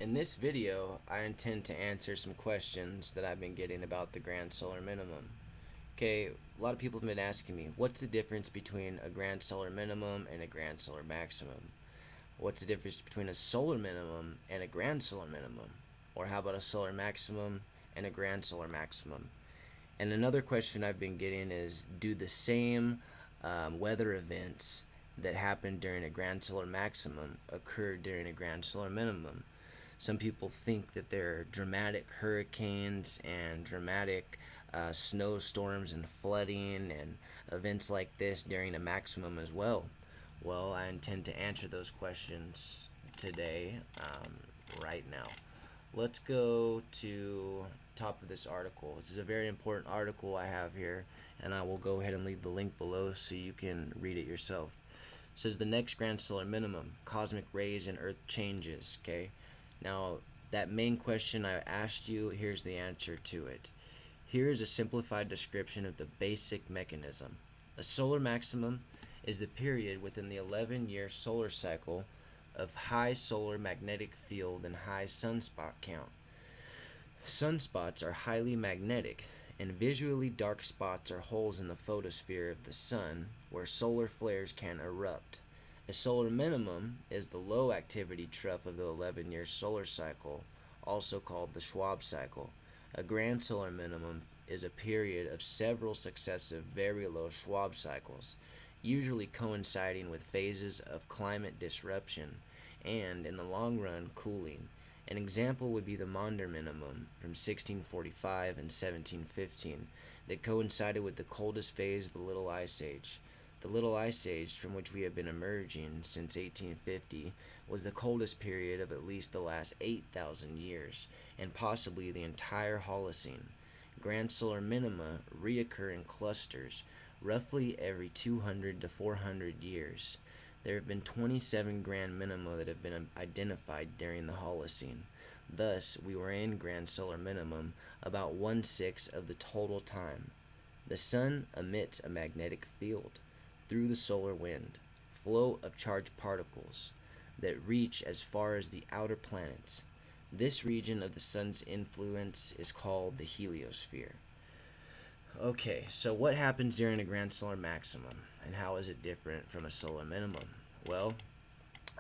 In this video, I intend to answer some questions that I've been getting about the grand solar minimum. Okay, a lot of people have been asking me, what's the difference between a grand solar minimum and a grand solar maximum? What's the difference between a solar minimum and a grand solar minimum? Or how about a solar maximum and a grand solar maximum? And another question I've been getting is, do the same weather events that happen during a grand solar maximum occur during a grand solar minimum? Some people think that there are dramatic hurricanes and dramatic snowstorms and flooding and events like this during a maximum as well. Well, I intend to answer those questions today, right now. Let's go to top of this article. This is a very important article I have here, and I will go ahead and leave the link below so you can read it yourself. It says the next grand solar minimum, cosmic rays and earth changes. Okay, now that main question I asked you, here's the answer to it. Here is a simplified description of the basic mechanism. A solar maximum is the period within the 11-year solar cycle of high solar magnetic field and high sunspot count. Sunspots are highly magnetic, and visually dark spots are holes in the photosphere of the sun where solar flares can erupt. A solar minimum is the low activity trough of the 11-year solar cycle, also called the Schwabe cycle. A grand solar minimum is a period of several successive very low Schwabe cycles, usually coinciding with phases of climate disruption and, in the long run, cooling. An example would be the Maunder minimum from 1645 and 1715 that coincided with the coldest phase of the Little Ice Age. The Little Ice Age, from which we have been emerging since 1850, was the coldest period of at least the last 8,000 years, and possibly the entire Holocene. Grand solar minima reoccur in clusters, roughly every 200 to 400 years. There have been 27 grand minima that have been identified during the Holocene. Thus, we were in grand solar minimum about 1/6 of the total time. The sun emits a magnetic field through the solar wind, flow of charged particles that reach as far as the outer planets. This region of the sun's influence is called the heliosphere. Okay, so what happens during a grand solar maximum, and how is it different from a solar minimum? Well,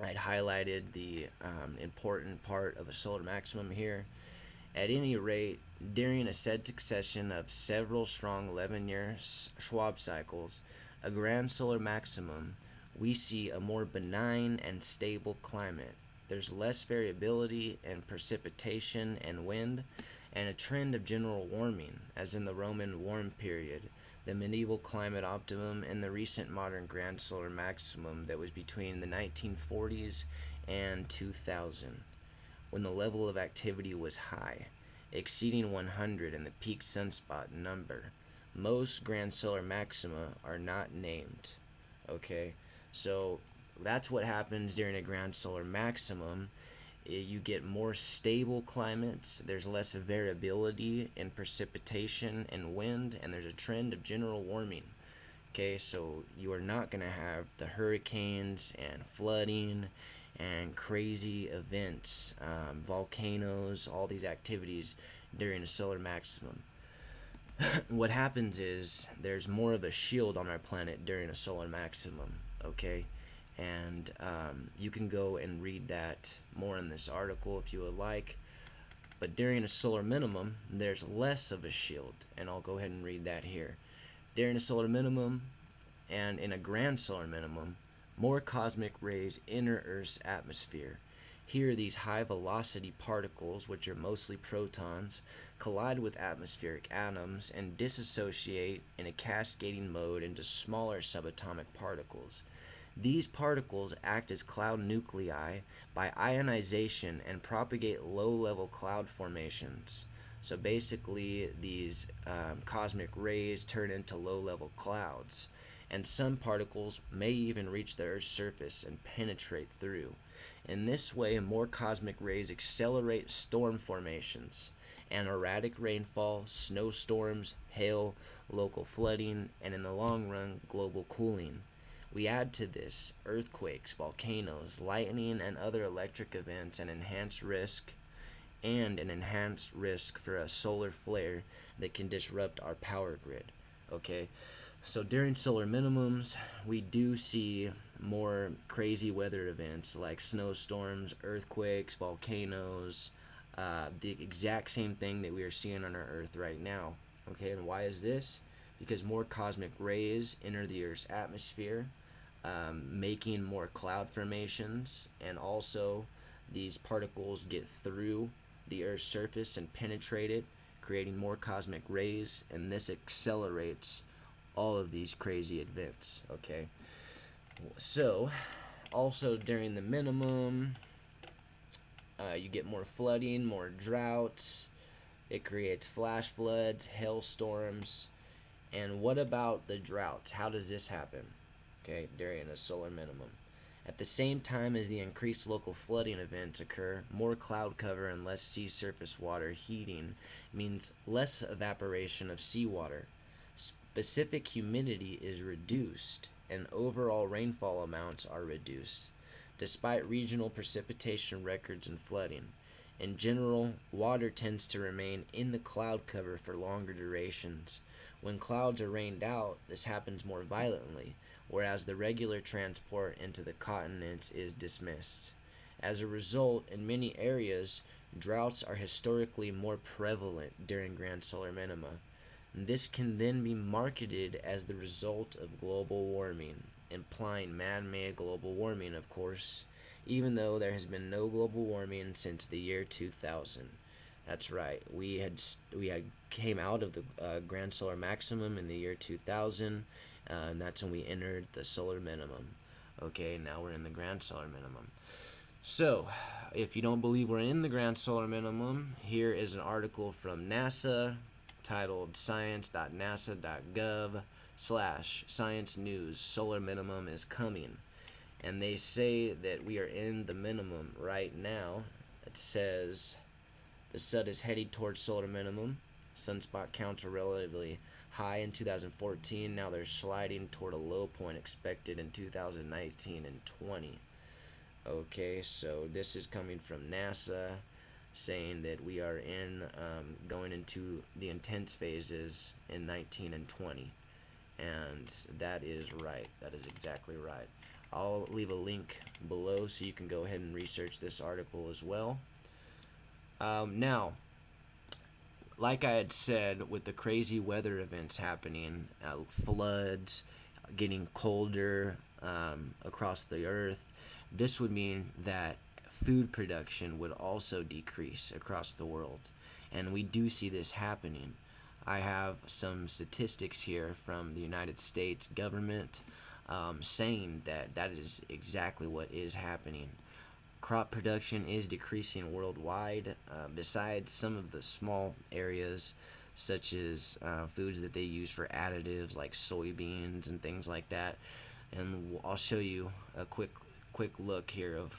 I'd highlighted the important part of a solar maximum here. At any rate, during a said succession of several strong 11-year Schwabe cycles, a grand solar maximum, we see a more benign and stable climate. There's less variability in precipitation and wind, and a trend of general warming, as in the Roman warm period, the medieval climate optimum, and the recent modern grand solar maximum that was between the 1940s and 2000, when the level of activity was high, exceeding 100 in the peak sunspot number. Most grand solar maxima are not named. Okay, so that's what happens during a grand solar maximum. You get more stable climates, there's less variability in precipitation and wind, and there's a trend of general warming. Okay, so you are not going to have the hurricanes and flooding and crazy events, volcanoes, all these activities during a solar maximum. What happens is there's more of a shield on our planet during a solar maximum, okay? And you can go and read that more in this article if you would like. But during a solar minimum, there's less of a shield, and I'll go ahead and read that here. During a solar minimum and in a grand solar minimum, more cosmic rays enter Earth's atmosphere. Here, these high velocity particles, which are mostly protons, collide with atmospheric atoms and dissociate in a cascading mode into smaller subatomic particles. These particles act as cloud nuclei by ionization and propagate low-level cloud formations. So basically, these cosmic rays turn into low-level clouds, and some particles may even reach the Earth's surface and penetrate through. In this way, more cosmic rays accelerate storm formations and erratic rainfall, snowstorms, hail, local flooding, and in the long run, global cooling. We add to this earthquakes, volcanoes, lightning, and other electric events, an enhanced risk for a solar flare that can disrupt our power grid. Okay, so during solar minimums, we do see more crazy weather events like snowstorms, earthquakes, volcanoes, the exact same thing that we are seeing on our Earth right now. Okay, and why is this? Because more cosmic rays enter the Earth's atmosphere, making more cloud formations, and also these particles get through the Earth's surface and penetrate it, creating more cosmic rays, and this accelerates all of these crazy events. Okay, so also during the minimum, you get more flooding, more droughts. It creates flash floods, hailstorms. And what about the droughts? How does this happen? Okay, during a solar minimum. At the same time as the increased local flooding events occur, more cloud cover and less sea surface water heating means less evaporation of seawater. Specific humidity is reduced, and overall rainfall amounts are reduced, despite regional precipitation records and flooding. In general, water tends to remain in the cloud cover for longer durations. When clouds are rained out, this happens more violently, whereas the regular transport into the continents is dismissed. As a result, in many areas, droughts are historically more prevalent during grand solar minima. This can then be marketed as the result of global warming, implying man-made global warming, of course, even though there has been no global warming since the year 2000. That's right. We had came out of the grand solar maximum in the year 2000, and that's when we entered the solar minimum. Okay, now we're in the grand solar minimum. So, if you don't believe we're in the grand solar minimum, here is an article from NASA titled science.nasa.gov/science news solar minimum is coming. And they say that we are in the minimum right now. It says the sun is heading towards solar minimum. Sunspot counts are relatively high in 2014. Now they're sliding toward a low point expected in 2019 and 20. Okay, so this is coming from NASA saying that we are going into the intense phases in 19 and 20. And that is right. That is exactly right. I'll leave a link below so you can go ahead and research this article as well. Now, like I had said, with the crazy weather events happening, floods, getting colder across the earth, this would mean that food production would also decrease across the world. And we do see this happening. I have some statistics here from the United States government saying that that is exactly what is happening. Crop production is decreasing worldwide, besides some of the small areas such as foods that they use for additives like soybeans and things like that. And I'll show you a quick look here of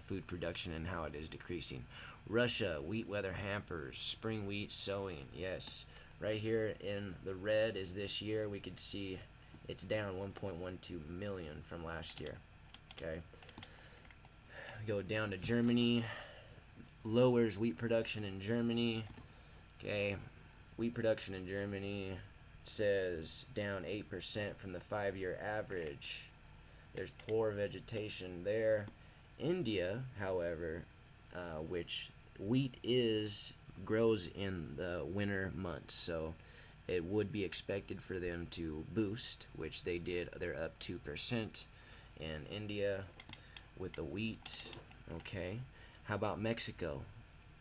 food production and how it is decreasing. Russia, wheat weather hampers, spring wheat sowing. Yes, right here in the red is this year. We could see it's down 1.12 million from last year. Okay. Go down to Germany, lowers wheat production in Germany. Okay, wheat production in Germany says down 8% from the 5-year average. There's poor vegetation there. India, however, which wheat grows in the winter months, so it would be expected for them to boost, which they did. They're up 2% in India with the wheat. Okay, how about Mexico?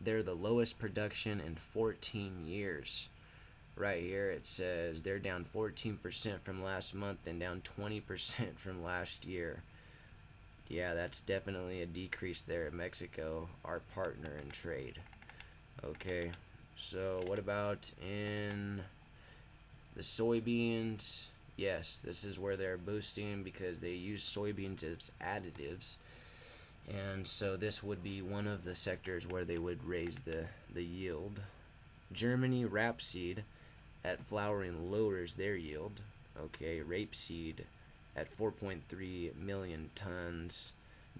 They're the lowest production in 14 years. Right here it says they're down 14% from last month and down 20% from last year. Yeah, that's definitely a decrease there in Mexico, our partner in trade. Okay, so what about in the soybeans? Yes, this is where they're boosting because they use soybeans as additives. And so this would be one of the sectors where they would raise the yield. Germany, rapeseed at flowering lowers their yield. Okay, rapeseed at 4.3 million tons,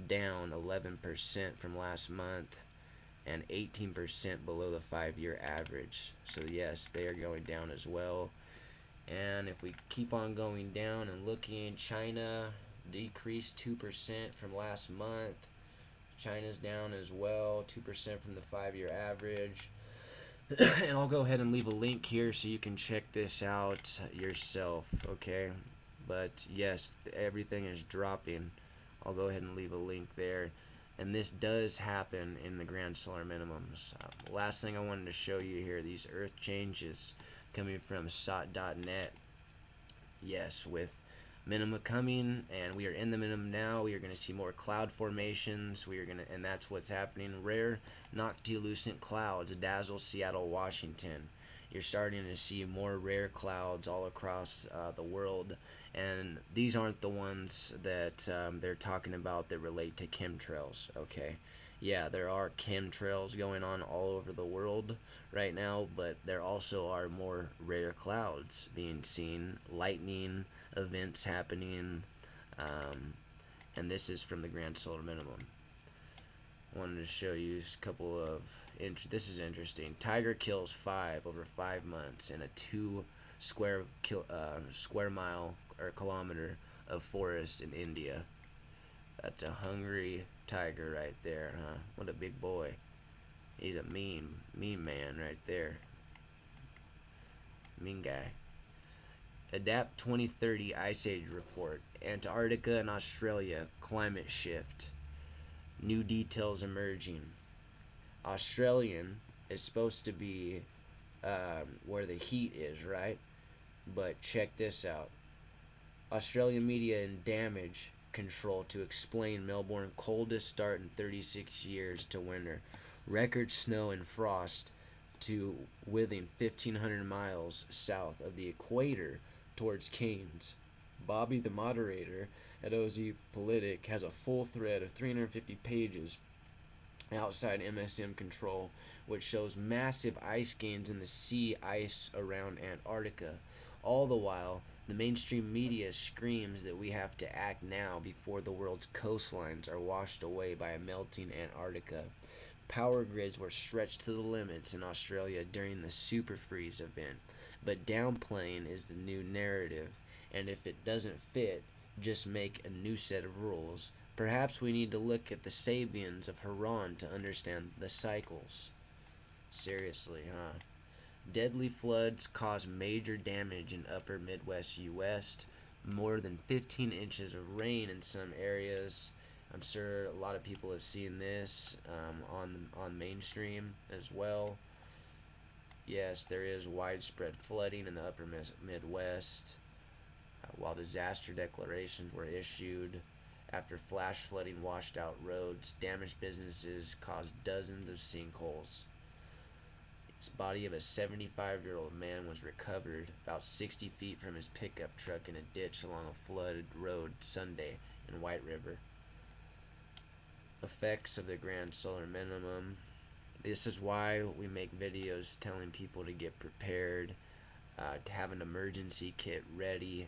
down 11% from last month and 18% below the 5-year average. So yes, they are going down as well. And if we keep on going down and looking, China decreased 2% from last month. China's down as well, 2% from the 5-year average. And I'll go ahead and leave a link here so you can check this out yourself, okay? But yes, everything is dropping. I'll go ahead and leave a link there. And this does happen in the grand solar minimums. Last thing I wanted to show you here, these earth changes coming from SOT.net. Yes, with minima coming, and we are in the minimum now. We are going to see more cloud formations. And that's what's happening. Rare noctilucent clouds dazzle Seattle, Washington. You're starting to see more rare clouds all across the world, and these aren't the ones that they're talking about that relate to chemtrails. Okay, yeah, there are chemtrails going on all over the world right now, but there also are more rare clouds being seen, lightning events happening, um, and this is from the grand solar minimum. I wanted to show you a couple of this is interesting. Tiger kills 5 over 5 months in a 2 square mile or kilometer of forest in India. That's a hungry tiger right there, huh? What a big boy. He's a mean man right there. Mean guy. Adapt 2030 Ice Age Report. Antarctica and Australia climate shift. New details emerging. Australian is supposed to be where the heat is, right? But check this out. Australian media in damage control to explain Melbourne coldest start in 36 years to winter. Record snow and frost to within 1,500 miles south of the equator towards Cairns. Bobby, the moderator at OZ Politic, has a full thread of 350 pages outside MSM control, which shows massive ice gains in the sea ice around Antarctica. All the while, the mainstream media screams that we have to act now before the world's coastlines are washed away by a melting Antarctica. Power grids were stretched to the limits in Australia during the super freeze event, but downplaying is the new narrative, and if it doesn't fit, just make a new set of rules. Perhaps we need to look at the Sabians of Haran to understand the cycles. Seriously, huh? Deadly floods cause major damage in upper Midwest U.S. More than 15 inches of rain in some areas. I'm sure a lot of people have seen this on mainstream as well. Yes, there is widespread flooding in the upper Midwest. While disaster declarations were issued after flash flooding washed out roads, damaged businesses caused dozens of sinkholes. The body of a 75-year-old man was recovered about 60 feet from his pickup truck in a ditch along a flooded road Sunday in White River. Effects of the grand solar minimum. This is why we make videos telling people to get prepared, to have an emergency kit ready,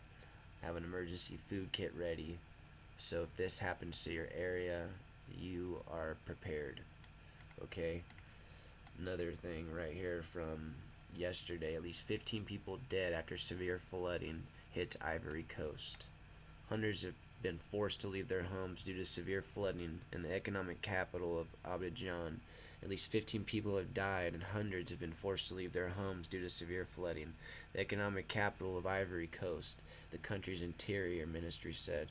have an emergency food kit ready, so if this happens to your area, you are prepared. Okay? Another thing right here from yesterday, at least 15 people dead after severe flooding hit Ivory Coast. Hundreds have been forced to leave their homes due to severe flooding in the economic capital of Abidjan. At least 15 people have died and hundreds have been forced to leave their homes due to severe flooding. The economic capital of Ivory Coast, the country's interior ministry said.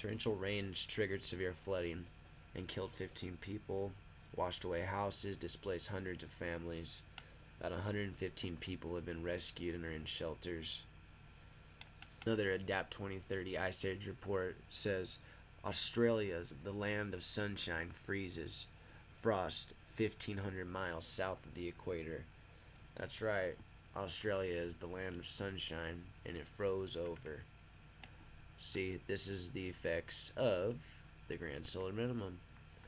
Torrential rains triggered severe flooding and killed 15 people, washed away houses, displaced hundreds of families. About 115 people have been rescued and are in shelters. Another Adapt 2030 Ice Age report says Australia's the land of sunshine freezes. Frost 1,500 miles south of the equator. That's right. Australia is the land of sunshine, and it froze over. See, this is the effects of the grand solar minimum.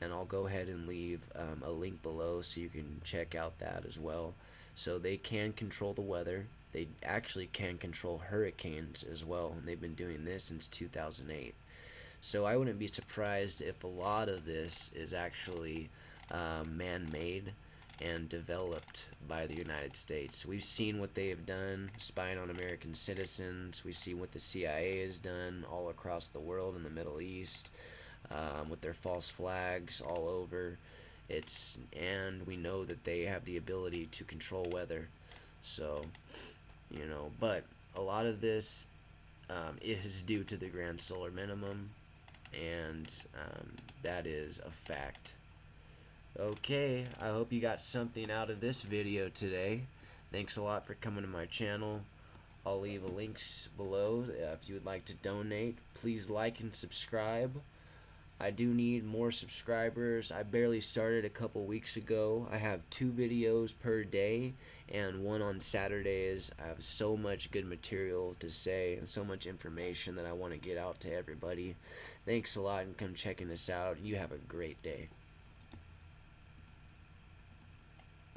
And I'll go ahead and leave a link below so you can check out that as well. So they can control the weather. They actually can control hurricanes as well, and they've been doing this since 2008. So I wouldn't be surprised if a lot of this is actually man-made and developed by the United States. We've seen what they have done, spying on American citizens. We see what the CIA has done all across the world in the Middle East, with their false flags all over. And we know that they have the ability to control weather. So, but a lot of this is due to the grand solar minimum, and that is a fact. Okay, I hope you got something out of this video today. Thanks a lot for coming to my channel. I'll leave links below if you would like to donate. Please like and subscribe. I do need more subscribers. I barely started a couple weeks ago. I have 2 videos per day and one on Saturdays. I have so much good material to say and so much information that I want to get out to everybody. Thanks a lot, and come checking this out. You have a great day.